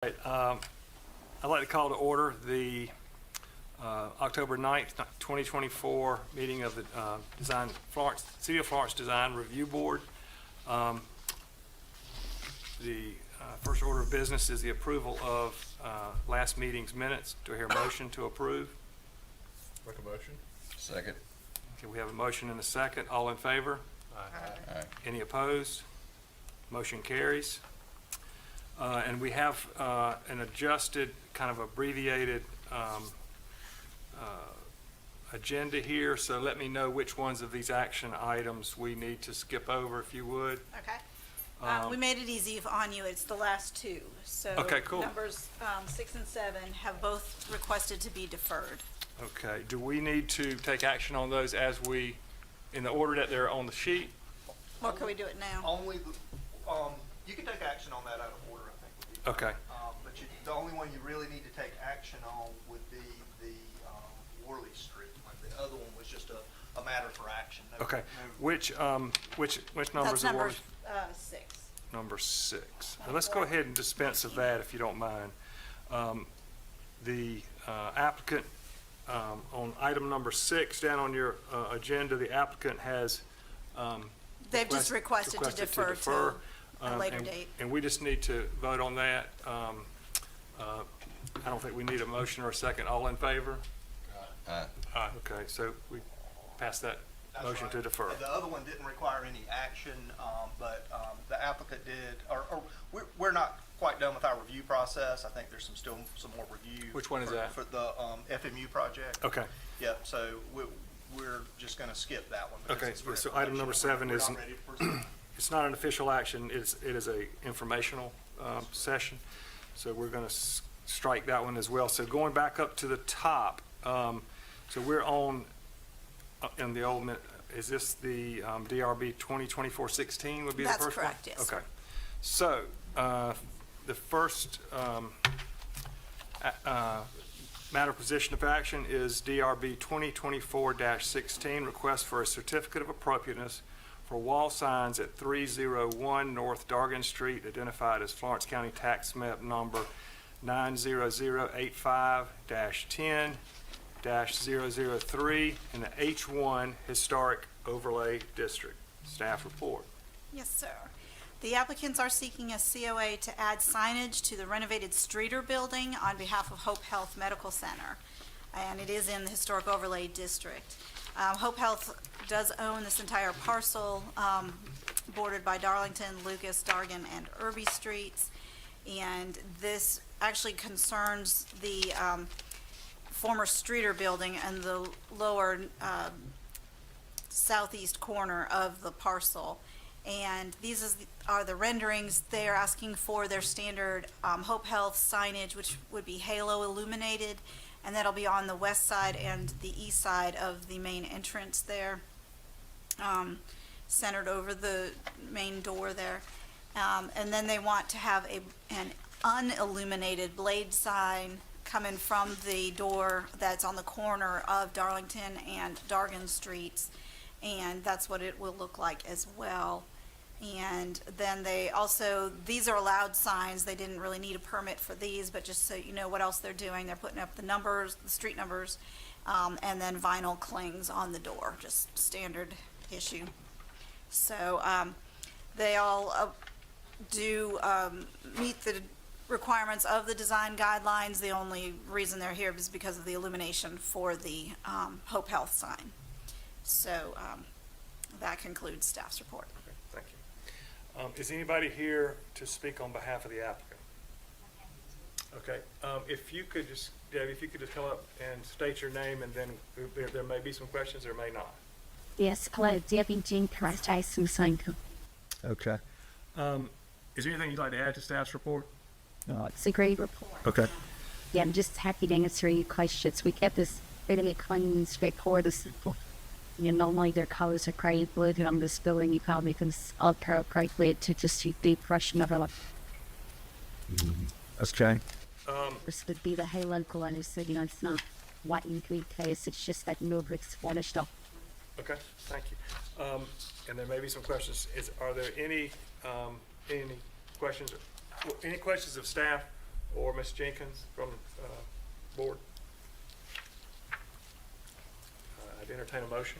I'd like to call to order the October 9th, 2024 meeting of the City of Florence Design Review Board. The first order of business is the approval of last meeting's minutes. Do I hear a motion to approve? Make a motion. Second. Okay, we have a motion and a second. All in favor? Aye. Any opposed? Motion carries. And we have an adjusted, kind of abbreviated agenda here, so let me know which ones of these action items we need to skip over, if you would. Okay. We made it easy on you. It's the last two. So Okay, cool. numbers 6 and 7 have both requested to be deferred. Okay, do we need to take action on those as we, in the order that they're on the sheet? Or can we do it now? Only, you can take action on that out of order, I think would be fine. Okay. But the only one you really need to take action on would be the Worley Street. Like the other one was just a matter for action. Okay, which numbers That's are number what? 6. Number 6. Now, let's go ahead and dispense of that, if you don't mind. The applicant, on item number 6, down on your agenda, the applicant has They've just requested to defer to a later date. And we just need to vote on that. I don't think we need a motion or a second. All in favor? Aye. Aye. Okay, so we pass that That's motion right. to defer. And the other one didn't require any action, but the applicant did, or we're not quite done with our review process. I think there's some more review. Which one is that? For the FMU project. Okay. Yep, so we're just gonna skip that one. because Okay, it's for so item number 7 we're is, not ready to proceed. it's not an official action, it is a informational session. So we're going to strike that one as well. So going back up to the top, so we're on, in the old, is this the DRB 2024-16 would be the That's first one? correct, yes. Okay. So the first matter of position of action is DRB 2024-16, request for a certificate of appropriateness for wall signs at 301 North Dargan Street, identified as Florence County Tax Map number 90085-10-003 in the H1 Historic Overlay District. Staff report. Yes, sir. The applicants are seeking a COA to add signage to the renovated Streeter building on behalf of Hope Health Medical Center, and it is in the Historic Overlay District. Hope Health does own this entire parcel, bordered by Darlington, Lucas, Dargan, and Irby Streets, and this actually concerns the former Streeter building and the lower southeast corner of the parcel. And these are the renderings. They are asking for their standard Hope Health signage, which would be halo illuminated, and that'll be on the west side and the east side of the main entrance there, centered over the main door there. And then they want to have an unilluminated blade sign coming from the door that's on the corner of Darlington and Dargan Streets, and that's what it will look like as well. And then they also, these are allowed signs. They didn't really need a permit for these, but just so you know what else they're doing, they're putting up the numbers, the street numbers, and then vinyl clings on the door, just standard issue. So they all do meet the requirements of the design guidelines. The only reason they're here is because of the illumination for the Hope Health sign. So that concludes staff's report. Okay, thank you. Is anybody here to speak on behalf of the applicant? Okay, if you could just, Debbie, if you could just come up and state your name, and then there may be some questions, there may not. Yes, hello, Debbie Jean Christ, Susan. Okay. Is there anything you'd like to add to staff's report? It's a great report. Okay. Yeah, I'm just happy to answer your questions. We kept this really clean, straightforward, simple. You know, normally their colors are great, blue on this building, you probably can alter greatly to just keep the impression of it. Okay. This would be the halo color, so you know, it's not white and green case, it's just that new bricks finished up. Okay, thank you. And there may be some questions. Are there any questions? Any questions of staff or Ms. Jenkins from board? I'd entertain a motion.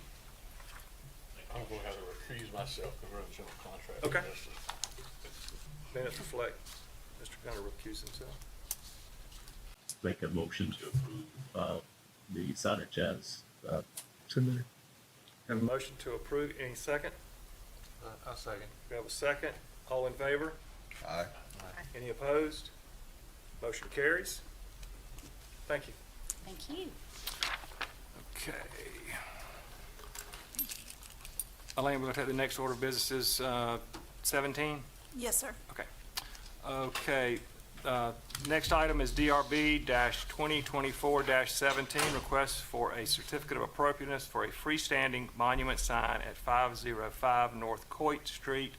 I'm going to have to recuse myself because we're in the general contract. Okay. This is- Minutes reflect Mr. Gunner recused himself. Make a motion to approve the signage as submitted. Have a motion to approve. Any second? I'll second. We have a second. All in favor? Aye. Any opposed? Motion carries. Thank you. Thank you. Okay. Elaine, we're going to take the next order of business is 17? Yes, sir. Okay. Okay, next item is DRB-2024-17, request for a certificate of appropriateness for a freestanding monument sign at 505 North Coit Street,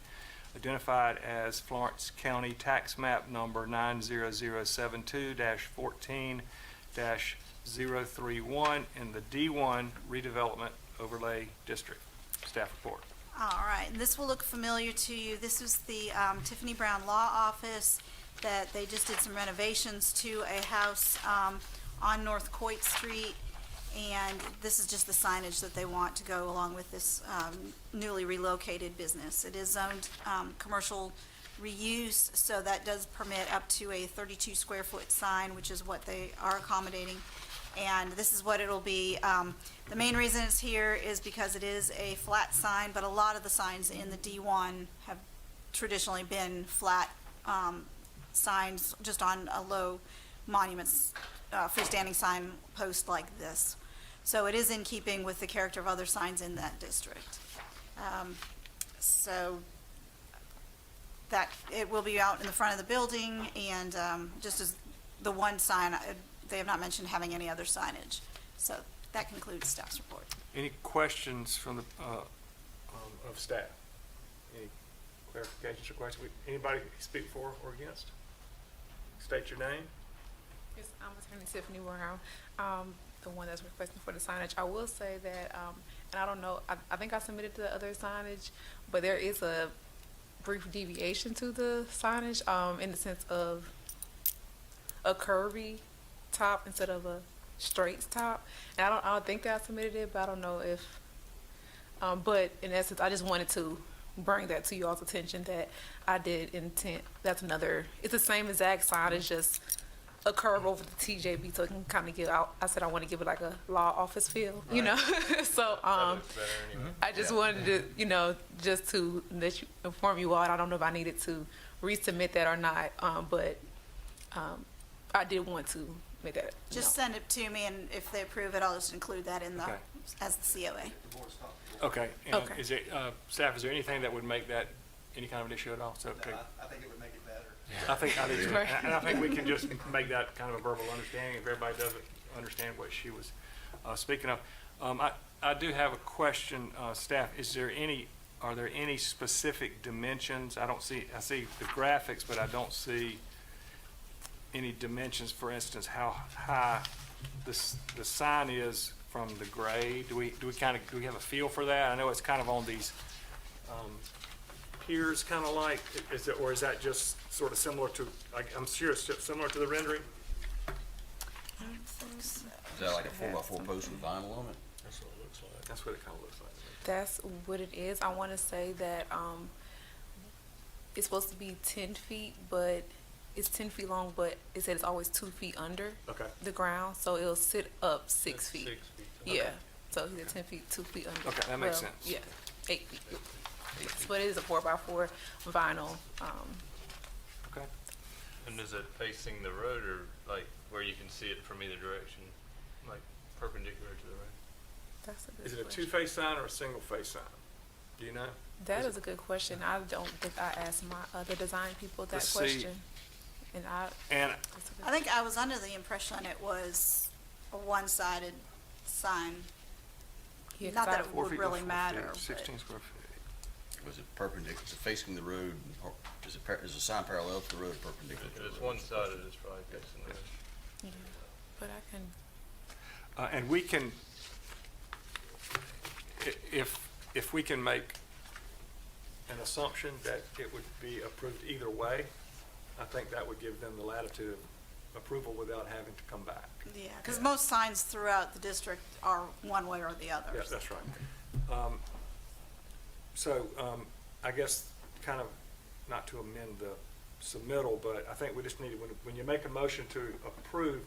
identified as Florence County Tax Map Number 90072-14-031 in the D1 Redevelopment Overlay District. Staff report. All right, and this will look familiar to you. This was the Tiffany Brown Law Office that they just did some renovations to a house on North Coit Street. And this is just the signage that they want to go along with this newly relocated business. It is zoned commercial reuse, so that does permit up to a 32 square foot sign, which is what they are accommodating. And this is what it'll be. The main reason it's here is because it is a flat sign, but a lot of the signs in the D1 have traditionally been flat signs just on a low monuments, freestanding sign post like this. So it is in keeping with the character of other signs in that district. So that, it will be out in the front of the building, and just as the one sign, they have not mentioned having any other signage. So that concludes staff's report. Any questions from the, of staff? Any clarifications or questions? Anybody speak for or against? State your name. Yes, I'm Attorney Tiffany Brown, the one that's requesting for the signage. I will say that, and I don't know, I think I submitted the other signage, but there is a brief deviation to the signage, in the sense of a curvy top instead of a straight top. And I don't think that I submitted it, but I don't know if, but in essence, I just wanted to bring that to y'all's attention that I did intend, that's another, it's the same exact sign, it's just a curve over the TJB, so it can kind of give out, I said I want to give it like a law office feel, you know? So, That looks better anyway. I just wanted to, just to let you, inform you all, I don't know if I needed to resubmit that or not, but I did want to make that, Just send it to me, and if they approve it, I'll just include that in the, Okay. as the COA. Okay. And Okay. is it, staff, is there anything that would make that any kind of an issue at all? So, okay. I think it would make it better. I think, I do too. Right. And I think we can just make that kind of a verbal understanding if everybody doesn't understand what she was speaking of. I do have a question, staff. Are there any specific dimensions? I see the graphics, but I don't see any dimensions, for instance, how high the sign is from the grade. Do we have a feel for that? I know it's kind of on these piers, kind of like, or is that just sort of similar to, I'm sure it's similar to the rendering? Is that like a 4x4 post with vinyl on it? That's what it looks like. That's what it kind of looks like. that's what it is. I want to say that, it's supposed to be 10 feet, but it's 10 feet long, but it said it's always 2 feet under Okay. the ground, so it'll sit up 6 feet. 6 feet. Yeah, so he said 10 feet, 2 feet under. Okay, that makes Well, sense. Yeah, 8 feet. Yes, but it is a 4x4 vinyl. Okay. And is it facing the road or like where you can see it from either direction, like perpendicular to the road? That's a good Is it a question. two-face sign or a single-face sign? Do you know? That is a good question. I don't think I asked my other design people that Let's see. question. And And that's a good I think I was under the impression it was a one-sided sign. yeah, 'cause Not that I- it 4 would feet by really 4 matter, feet, but- 16 square feet. Was it perpendicular, is it facing the road, or is the sign parallel to the road or perpendicular to If the it's road? one-sided, it's probably facing the road. yeah, but I can. And we can, if we can make an assumption that it would be approved either way, I think that would give them the latitude approval without having to come back. Yeah, because most signs throughout the district are one way or the other. Yeah, that's right. I guess kind of, not to amend the submittal, but I think we just need, when you make a motion to approve,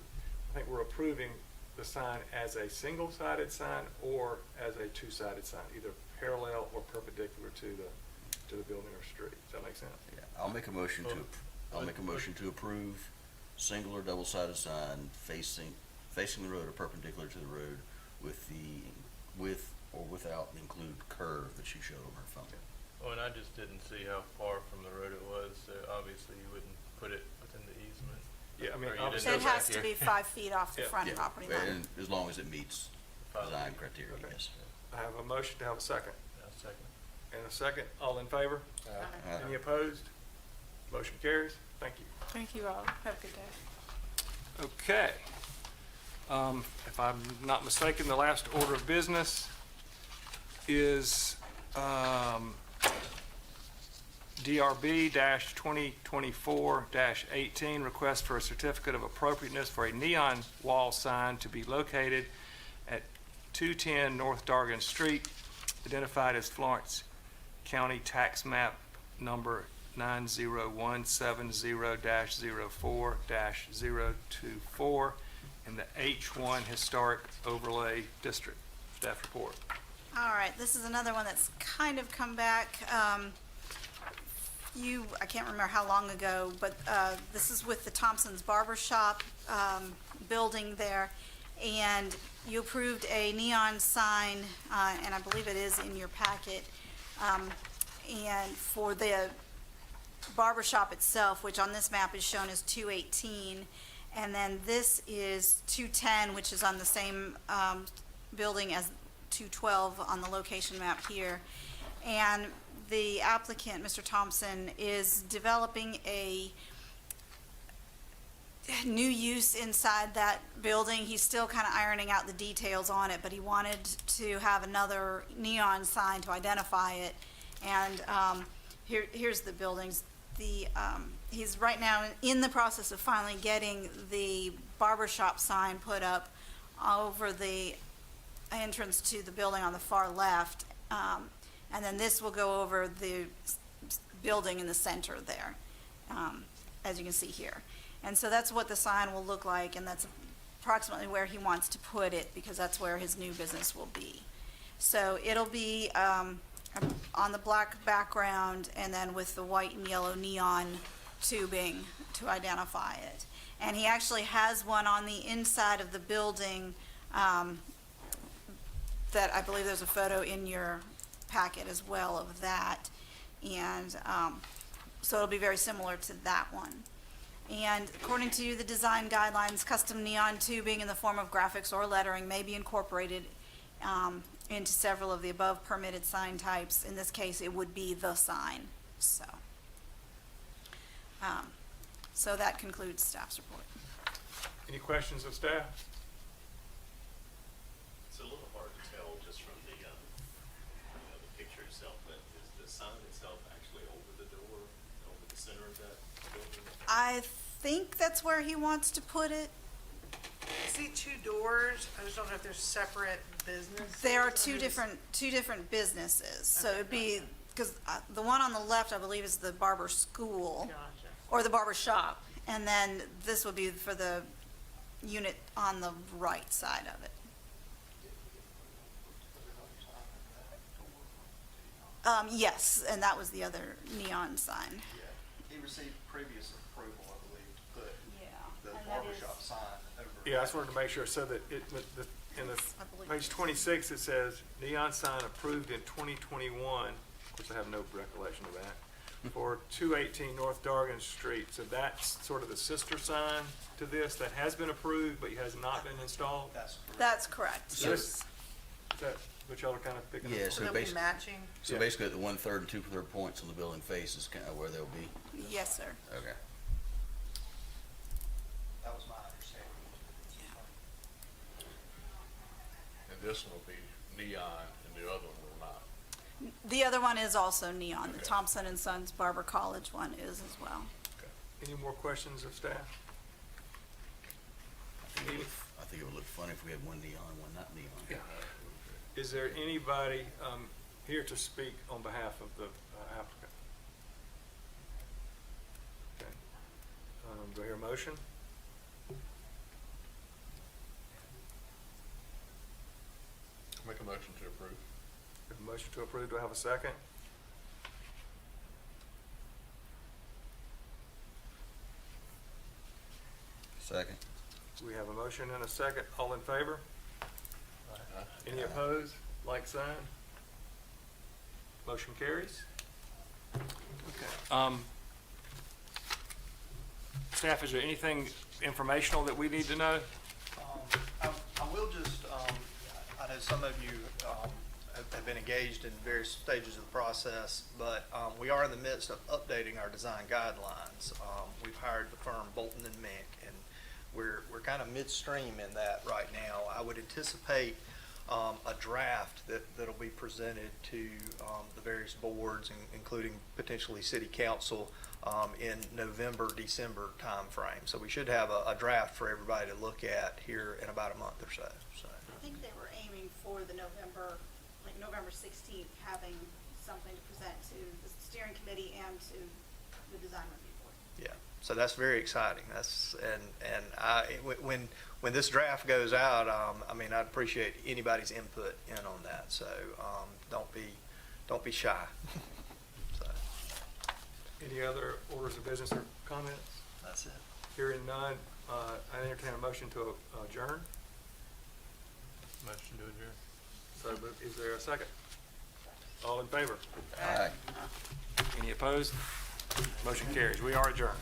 I think we're approving the sign as a single-sided sign or as a two-sided sign, either parallel or perpendicular to the building or street. Does that make sense? Yeah, I'll make a motion to approve single or double-sided sign facing the road or perpendicular to the road with or without the include curve that she showed on her phone. Oh, and I just didn't see how far from the road it was, so obviously you wouldn't put it within the easement. Yeah, I mean, Or you obviously- didn't It know has back to here. be 5 feet off the Yeah. front Yeah, property line. and as long as it meets design criteria, Okay. yes. I have a motion to have a second. Yeah, second. And a second, all in favor? Uh, Any opposed? Motion carries. Thank you. Thank you all. Have a good day. Okay. If I'm not mistaken, the last order of business is DRB-2024-18, request for a certificate of appropriateness for a neon wall sign to be located at 210 North Dargan Street, identified as Florence County Tax Map number 90170-04-024 in the H1 Historic Overlay District. Staff report. All right, this is another one that's kind of come back. I can't remember how long ago, but this is with the Thompson's Barber Shop building there. And you approved a neon sign, and I believe it is in your packet. And for the barber shop itself, which on this map is shown as 218. And then this is 210, which is on the same building as 212 on the location map here. And the applicant, Mr. Thompson, is developing a new use inside that building. He's still kind of ironing out the details on it, but he wanted to have another neon sign to identify it. And here's the buildings. He's right now in the process of finally getting the barbershop sign put up over the entrance to the building on the far left. And then this will go over the building in the center there, as you can see here. And so that's what the sign will look like, and that's approximately where he wants to put it, because that's where his new business will be. So it'll be on the black background and then with the white and yellow neon tubing to identify it. And he actually has one on the inside of the building that I believe there's a photo in your packet as well of that. And so it'll be very similar to that one. And according to the design guidelines, custom neon tubing in the form of graphics or lettering may be incorporated into several of the above permitted sign types. In this case, it would be the sign. So that concludes staff's report. Any questions of staff? It's a little hard to tell just from the, the picture itself, but is the sign itself actually over the door, over the center of that building? I think that's where he wants to put it. I see two doors. I just don't know if they're separate businesses. There are or two just- different businesses. So Okay, it'd be, because the one on the left, I believe, is the barber school. Gotcha. Or the barber shop, and then this would be for the unit on the right side of it. Yes, and that was the other neon sign. He received previous approval, I believe, to put Yeah. the and that is- barbershop sign over. Yeah, I just wanted to make sure, so that in the I believe page it's- 26, it says neon sign approved in 2021. Of course, I have no recollection of that. For 218 North Dargan Street. So that's sort of the sister sign to this that has been approved but has not been installed? That's correct. That's correct. So- Yes. Is that what y'all are kind of picking up? Yeah, on? so They'll be basi- matching. So Yeah. basically, at the 1/3 and 2/3 points on the building face is kind of where they'll be. Yes, sir. Okay. That was my understanding. And this one will be neon and the other one will not. The other one is also neon. The Okay. Thompson and Sons Barber College one is as well. Any more questions of staff? I think it would look funny if we had one neon, one not neon. Yeah. Is there anybody here to speak on behalf of the applicant? Okay. Do I hear a motion? Make a motion to approve. Have a motion to approve. Do I have a second? Second. We have a motion and a second. All in favor? Any opposed? Like sign? Motion carries. Okay. Staff, is there anything informational that we need to know? I will just, I know some of you have been engaged in various stages of the process, but we are in the midst of updating our design guidelines. We've hired the firm Bolton and Mink, and we're kind of midstream in that right now. I would anticipate a draft that'll be presented to the various boards, including potentially city council, in November, December timeframe. So we should have a draft for everybody to look at here in about a month or so. I think they were aiming for the November 16th, having something to present to the steering committee and to the design review board. Yeah, so that's very exciting. When this draft goes out, I mean, I'd appreciate anybody's input in on that. So don't be shy. So Any other orders of business or comments? that's it. Hearing none, I entertain a motion to adjourn. Motion to adjourn. So, is there a second? All in favor? Aye. Any opposed? Motion carries. We are adjourned.